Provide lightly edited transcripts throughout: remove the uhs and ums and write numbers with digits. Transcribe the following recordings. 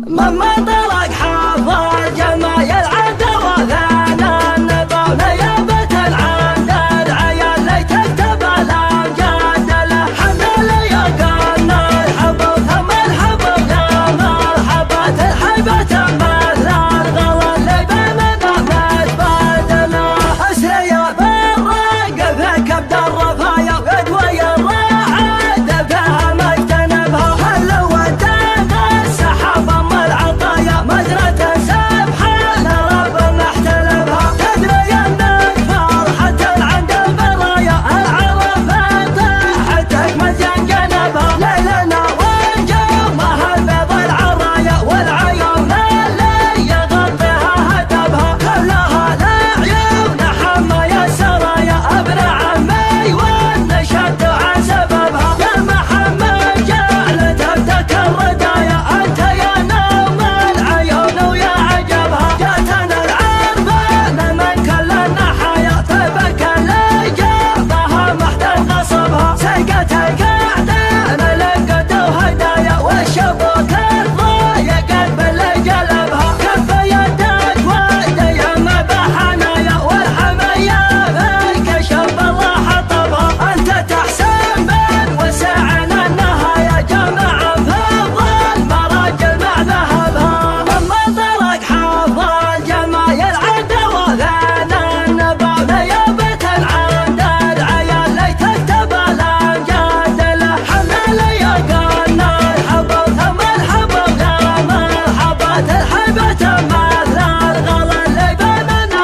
من طرق حافظ جمايل العدوى ذانا النبا ونيابة العمد العيال لي تكتب الأمجاد له حمل يقنا الحبو ثم الحبو يا مرحبات الحيبة مثل الغلا اللي بمنا متبادلة أسري بالرق في كبد الرفايا وقدوي الرعد فيها مجتنبها هل ودان السحاب أم العطايا مزرة سبحان رب محتلبها تدري أنك فرحة عند البرايا العرب طاحتك مزيان جنبها ليلنا ونجومها البيض العرايا والعيون اللي يغطيها هدبها كلها لعيون حمايا السرايا ابن عمي والنشد عن سببها يا محمد جعل تبتك الردايا انت يا نوم العيون ويا عجبها جاتنا العربان من كل النحايا طيبك اللي جابها محتل غصبها سيقت القعدان لقدوا هدايا والشبوك الضايق باللي جلبها كف يدك ودي ما بحنايا والحمية بالكشف الله حطبها انت تحسن بين وسعنا النهايا جمع فضل مراجل مع ذهبها من طرق حافظ جمايل عدوى ذانا النبا ونيابة العمد العيال لي تكتب الأمجاد له حمل يقنا الحبو ثم الحبو يا مرحبات الحيبة مثل الغلا اللي بيننا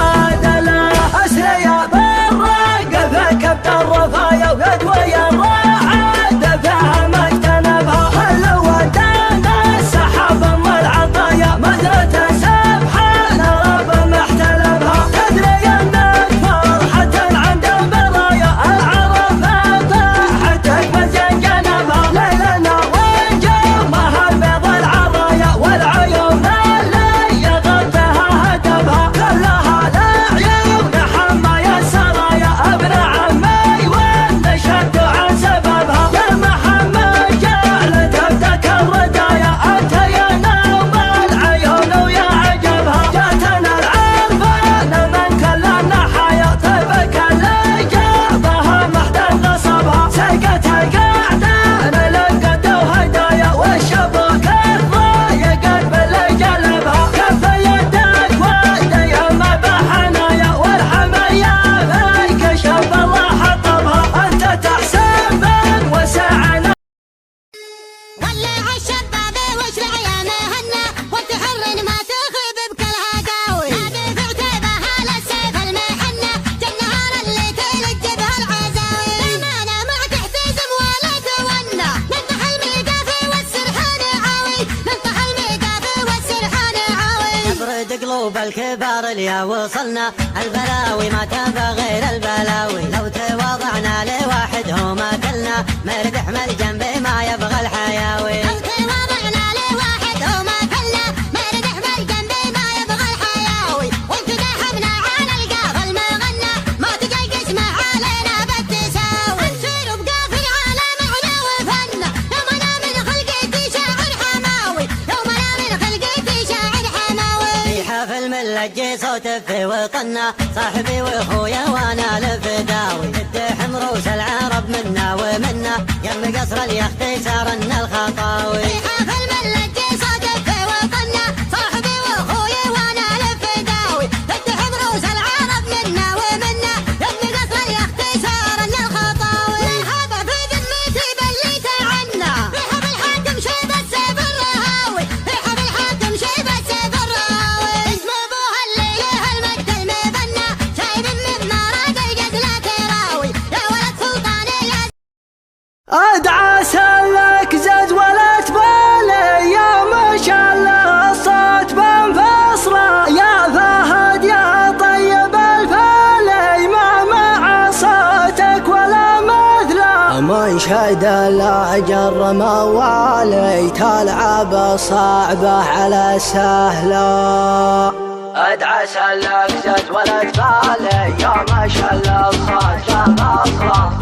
متبادلة أسري بالرق في كبد الرفايا وقدوي الرعد فيها مجتنبها هل ودان السحاب أم العطايا مزرة سبحان رب محتلبها تدري أنك فرحة عند البرايا العرب طاحتك مزيان جنبها ليلنا ونجومها البيض العرايا والعيون اللي يغطيها هدبها كلها لعيون حمايا السرايا ابن عمي والنشد عن سببها يا محمد جعل تبتك الردايا انت يا نوم العيون ويا عجبها جاتنا العربان من كل النحايا طيبك اللي جابها محتل غصبها سيقت القعدان لقدوا هدايا والشبوك الضايق باللي جلبها كف يدك ودي ما بحنايا والحمية بالكشف الله حطبها انت تحسن بين وسعنا ولع الشباب وش العيامة هنا وانت حر ما تخيب بكل هداوي هذه في عتيبها للسيف المحنة جالنهار اللي تلج بها العزاوي بأمانة ما تحتزم ولا تونى ننطح الميقافي والسرحان عاوي ننطح الميقافي والسرحان عاوي نبرد قلوب الكبار اليا وصلنا البلاوي ما تبى غير البلاوي لو تواضعنا لواحد هو ما كلنا مردح من جنبي ما يبغى الحياوي لو تواضعنا لواحد وما كلنا ما ردح من جنبي ما يبغى الحياوي وانت داحمنا على القاف المغنى ما تقيقس ما علينا بالتساوي نسير بقاف العالم احنا وفنا يوم انا من خلقتي شاعر حماوي يوم انا من خلقتي شاعر حماوي في حفل ملجي صوت في وطنا صاحبي واخويا وانا الفداوي الدحم روس العرب منا ومنا يم قصر اليخت سارنا الخطاوي في حفل ملجي صادق في وطنا صاحبي واخوي وانا الفداوي تدحم روس العرب منا ومنا يم قصر الاختصار للخطاوي مرحبا في ذمتي بليت عنا رحب الحاكم شيب السيف الرهاوي رحب الحاكم شيب السيف الرهاوي اسم ابوها الليله المجد المبنى شايب من نار قلقت لا تراوي يا ولد سلطاني يا ادعى سلك زد ولا تبالي يا ما شاء الله الصوت بنفصله يا فهد يا طيب الفالي ما مع صوتك ولا مثله من شهد الاجر موالي تلعب صعبه على سهله ادعى سلك زد ولا تبالي يا ما شاء الله الصوت بنفصله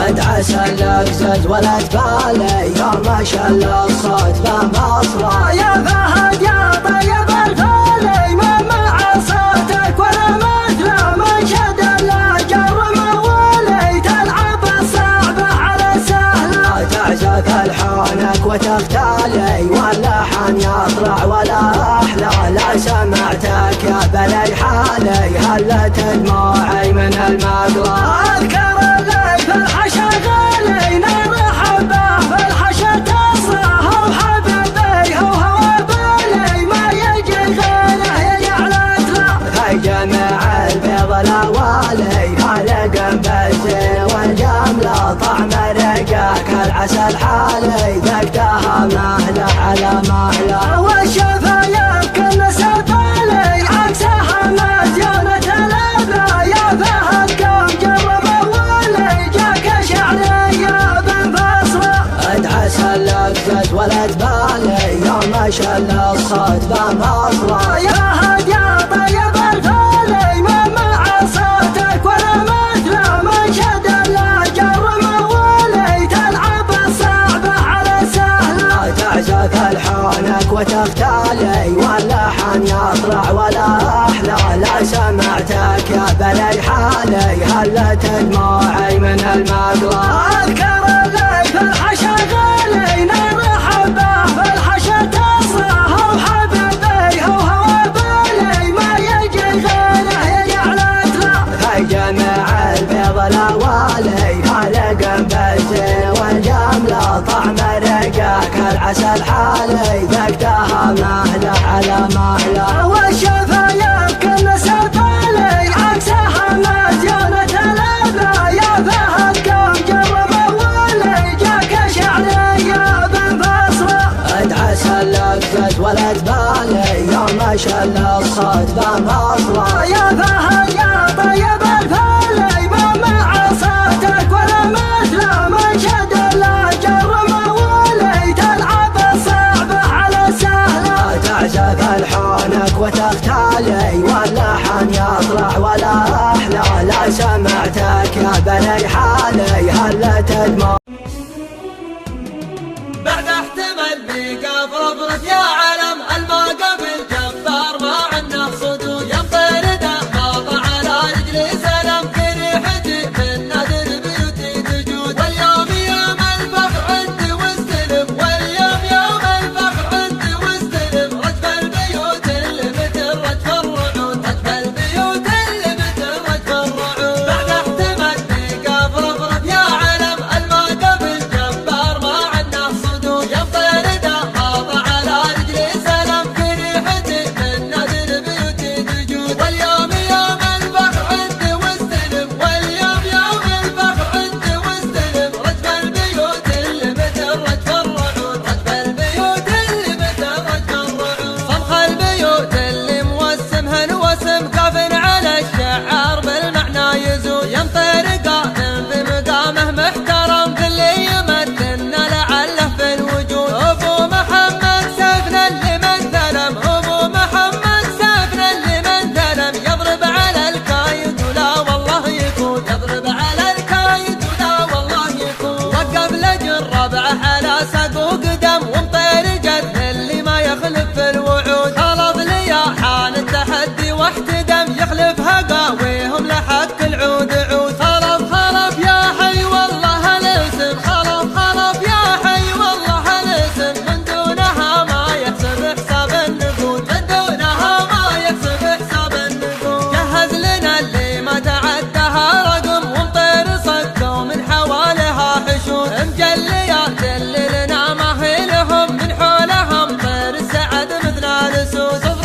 ادعى عسل لك زد ولا تبالي يا ما شل الصوت بمصرى يا فهد يا طيب الفالي ما مع صوتك ولا مثله من شد الجر مولي تلعب الصعبة على سهلة تعزف الحانك وتختالي واللحن يطلع ولا أحلى لا سمعتك يا بلي حالي هلت دموعي من المقلى أذكر اللي في الحشا غالي نرحب به في الحشا تصرخ وحبيبي هو بالي ما يجي غيره يجعلك له في جميع البيض الأوالي هلقم بالزين والجملة طعم رقاك العسل حالي ذقتها مهلة على مهلة والشفايف كل سبالي عكسها مزيونة الأبلة يا فهد قوم جرب أولي جاك شعرية بنفصله ادعس لك زد ولا تبالي يا ما شل الصوت بمصرى يا فهد يا طيب الفالي ما مع صوتك ولا مثله من شد الجر مولي تلعب الصعبة على سهلة تعزف الحانك وتختالي واللحن يطلع ولا أحلى لا سمعتك يا بلي حالي هلت دموعي من المقلى أذكر اللي في الحشا غالي نرحب به في الحشا تصرخ وحبيبي هو بالي ما يجي غيره يجعلك له في جميع البيض الأوالي هلقم بالزين والجملة طعم رقاك العسل حالي ذقتها مهلة على مهلة والشفايف كل سبالي عكسها مزيونة الأبلة يا فهد قوم جرب أولي جاك شعرية بنفصله ادعس لك زد ولا تبالي يا ما شل الصوت بمصرى يا فهد يا طيب الفالي ما مع صوتك ولا مثله من شد الجر مولي تلعب الصعبة على سهلة تعزف الحانك وتختالي واللحن يطلع ولا أحلى لا سمعتك يا بلي حالي هلت دموع بعد احتمل بيك افرفرت يا علم الموقف الجبار ما عنه صدود يمطر دماط على رجلي سلم في ريحتي من نذر بيوتي تجود واليوم يوم الفخر عندي واستلم واليوم يوم الفخر عندي واستلم رجف البيوت اللي مثل رجف الرعود رجف البيوت اللي مثل رجف الرعود بعد احتمل بيك افرفرت يا علم الموقف الجبار ما عنه صدود يمطر دماط على رجلي سلم في ريحتي من نذر بيوتي تجود واليوم يوم الفخر عندي واستلم واليوم يوم الفخر عندي واستلم رجف البيوت اللي مثل رجف الرعود رجف البيوت اللي مثل رجف الرعود صمخ البيوت اللي موسمهن وسم كاف على الشعار بالمعنى يزود يمطر قائم بمقامه محترم في اللي يمثلنا لعله في الوجود ابو محمد سفنا اللي من ثلم ابو محمد سفنا اللي من ثلم يضرب على الكايد ولا والله يكون يضرب على الكايد ولا والله يكون وقف لجل ربعه على ساق وقدم ومطير جد اللي ما يخلف في الوعود خلط لي حان التحدي واحتدم يخلفها قاويهم لحق العود عود خلف خلف يا حي والله الاسم خلف خلف يا حي والله الاسم من دونها ما يحسب حساب النقود من دونها ما يحسب حساب النقود جهز لنا اللي ما تعدها رقم ومطير صدوا من حواليها حشود مجليات اللي لنا ما هي لهم من حولهم طير السعد مثل الاسود